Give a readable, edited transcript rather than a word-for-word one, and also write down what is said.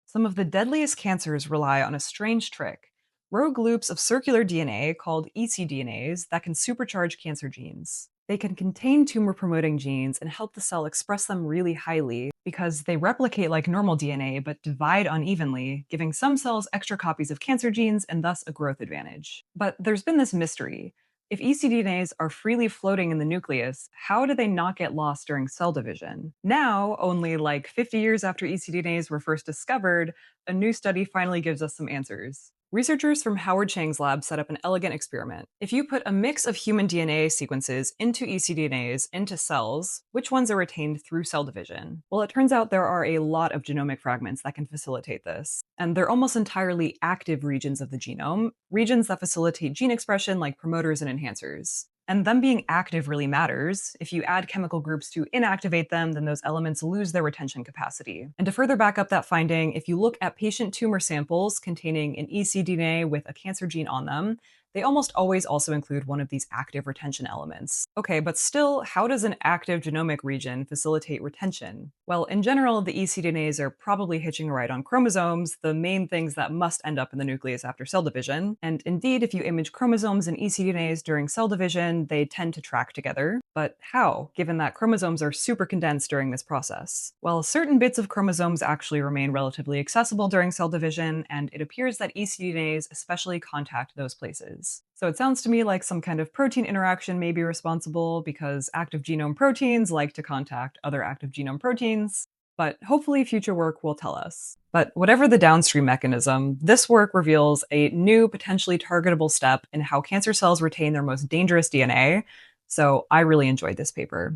Some of the deadliest cancers rely on a strange trick: rogue loops of circular DNA called ecDNAs that can supercharge cancer genes. They can contain tumor promoting genes and help the cell express them really highly because they replicate like normal DNA but divide unevenly, giving some cells extra copies of cancer genes and thus a growth advantage. But there's been this mystery. If ecDNAs are freely floating in the nucleus, how do they not get lost during cell division? Now, only like 50 years after ecDNAs were first discovered, a new study finally gives us some answers. Researchers from Howard Chang's lab set up an elegant experiment. If you put a mix of human DNA sequences into ecDNAs into cells, which ones are retained through cell division? Well, it turns out there are a lot of genomic fragments that can facilitate this. And they're almost entirely active regions of the genome, regions that facilitate gene expression like promoters and enhancers. And them being active really matters. If you add chemical groups to inactivate them, then those elements lose their retention capacity. And to further back up that finding, if you look at patient tumor samples containing an ecDNA with a cancer gene on them, they almost always also include one of these active retention elements. Okay, but still, how does an active genomic region facilitate retention? Well, in general, the ecDNAs are probably hitching a ride on chromosomes, the main things that must end up in the nucleus after cell division. And indeed, if you image chromosomes and ecDNAs during cell division, they tend to track together. But how, given that chromosomes are super condensed during this process? Well, certain bits of chromosomes actually remain relatively accessible during cell division, and it appears that ecDNAs especially contact those places. So it sounds to me like some kind of protein interaction may be responsible because active genome proteins like to contact other active genome proteins, but hopefully future work will tell us. But whatever the downstream mechanism, this work reveals a new potentially targetable step in how cancer cells retain their most dangerous DNA. So I really enjoyed this paper.